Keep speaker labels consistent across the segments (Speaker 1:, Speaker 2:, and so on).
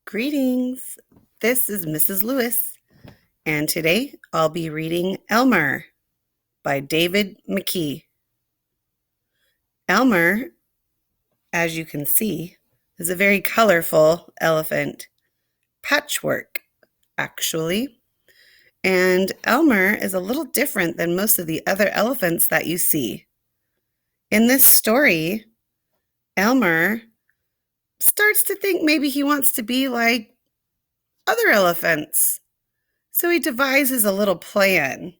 Speaker 1: Greetings. This is Mrs. Lewis, and today I'll be reading Elmer by David McKee. Elmer, as you can see, is a very colorful elephant. Patchwork, actually. And Elmer is a little different than most of the other elephants that you see. In this story, Elmer starts to think maybe he wants to be like other elephants. So he devises a little plan.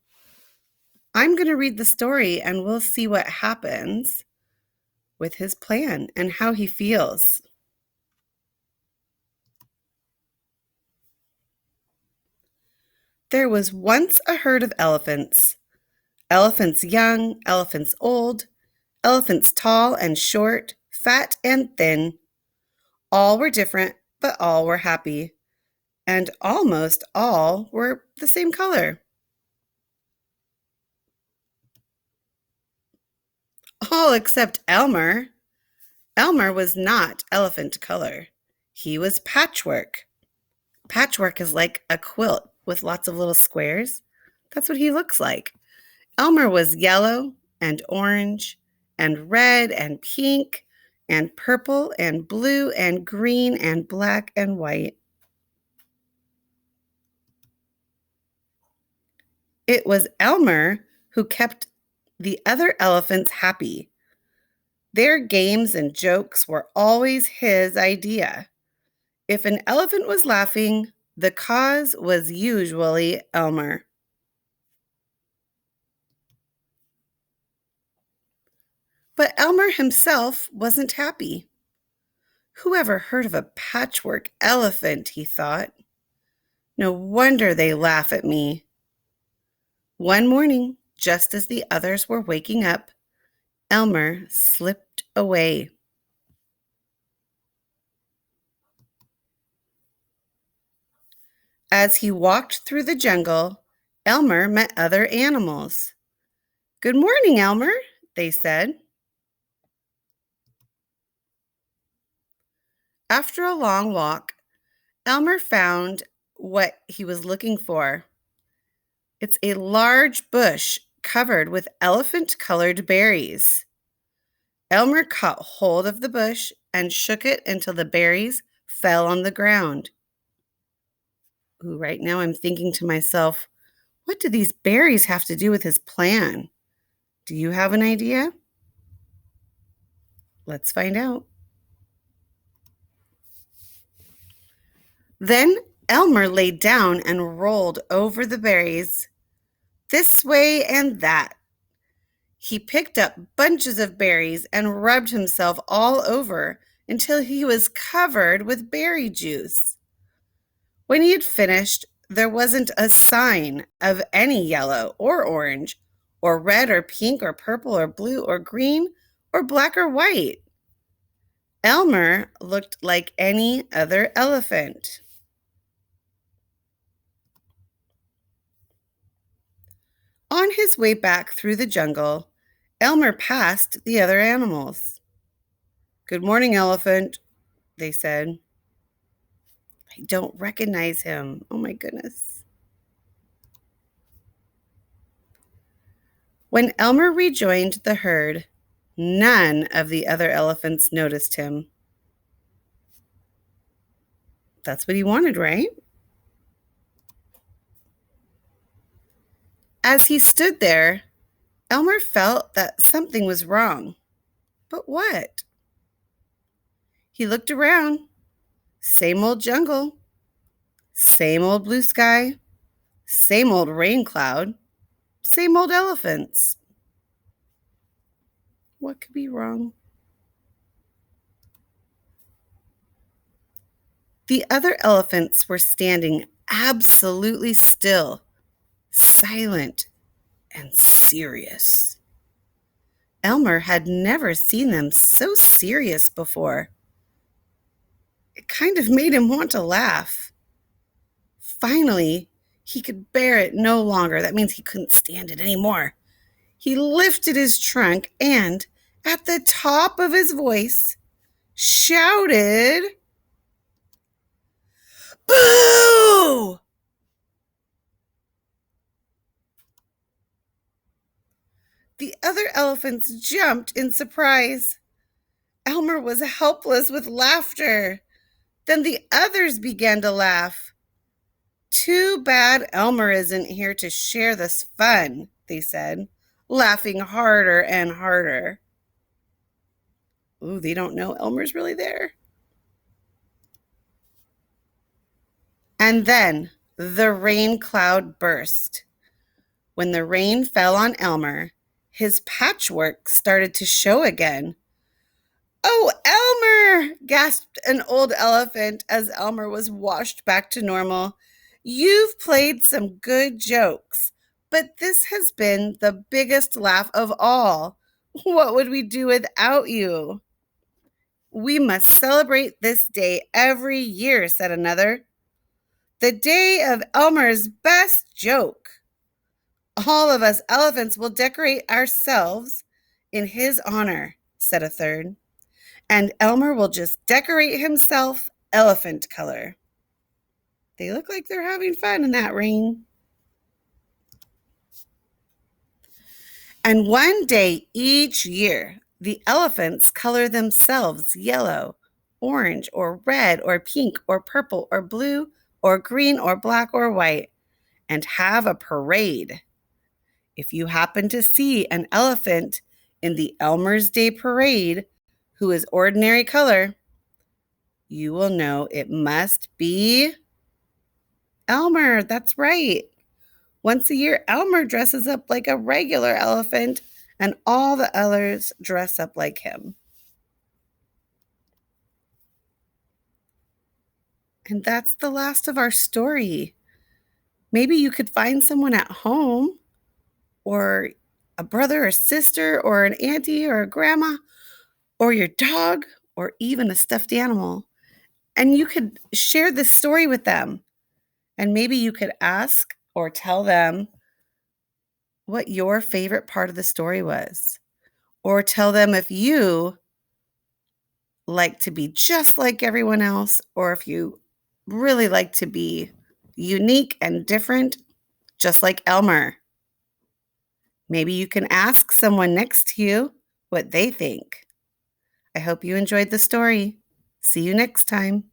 Speaker 1: I'm going to read the story and we'll see what happens with his plan and how he feels. There was once a herd of elephants. Elephants young, elephants old, elephants tall and short, fat and thin. All were different, but all were happy. And almost all were the same color. All except Elmer. Elmer was not elephant color. He was patchwork. Patchwork is like a quilt with lots of little squares. That's what he looks like. Elmer was yellow and orange and red and pink and purple and blue and green and black and white. It was Elmer who kept the other elephants happy. Their games and jokes were always his idea. If an elephant was laughing, the cause was usually Elmer. But Elmer himself wasn't happy. Who ever heard of a patchwork elephant, he thought. No wonder they laugh at me. One morning, just as the others were waking up, Elmer slipped away. As he walked through the jungle, Elmer met other animals. "Good morning, Elmer," they said. After a long walk, Elmer found what he was looking for. It's a large bush covered with elephant-colored berries. Elmer caught hold of the bush and shook it until the berries fell on the ground. Ooh, right now I'm thinking to myself, what do these berries have to do with his plan? Do you have an idea? Let's find out. Then Elmer lay down and rolled over the berries, this way and that. He picked up bunches of berries and rubbed himself all over until he was covered with berry juice. When he had finished, there wasn't a sign of any yellow or orange or red or pink or purple or blue or green or black or white. Elmer looked like any other elephant. On his way back through the jungle, Elmer passed the other animals. "Good morning, elephant," they said. I don't recognize him. Oh my goodness. When Elmer rejoined the herd, none of the other elephants noticed him. That's what he wanted, right? As he stood there, Elmer felt that something was wrong. But what? He looked around. Same old jungle. Same old blue sky. Same old rain cloud. Same old elephants. What could be wrong? The other elephants were standing absolutely still, silent and serious. Elmer had never seen them so serious before. It kind of made him want to laugh. Finally, he could bear it no longer. That means he couldn't stand it anymore. He lifted his trunk and, at the top of his voice, shouted, elephants jumped in surprise. Elmer was helpless with laughter. Then the others began to laugh. Too bad Elmer isn't here to share this fun, they said, laughing harder and harder. Ooh, they don't know Elmer's really there. And then the rain cloud burst. When the rain fell on Elmer, his patchwork started to show again. Oh, Elmer! Gasped an old elephant as Elmer was washed back to normal. You've played some good jokes, but this has been the biggest laugh of all. What would we do without you? We must celebrate this day every year, said another. The day of Elmer's best joke. All of us elephants will decorate ourselves in his honor, said a third. And Elmer will just decorate himself elephant color. They look like they're having fun in that rain. And one day each year, the elephants color themselves yellow, orange, or red, or pink, or purple, or blue, or green, or black, or white, and have a parade. If you happen to see an elephant in the Elmer's Day Parade who is ordinary color, you will know it must be Elmer. That's right. Once a year, Elmer dresses up like a regular elephant, and all the others dress up like him. And that's the last of our story. Maybe you could find someone at home, or a brother or sister, or an auntie or a grandma, or your dog, or even a stuffed animal. And you could share this story with them. And maybe you could ask or tell them what your favorite part of the story was. Or tell them if you like to be just like everyone else, or if you really like to be unique and different, just like Elmer. Maybe you can ask someone next to you what they think. I hope you enjoyed the story. See you next time.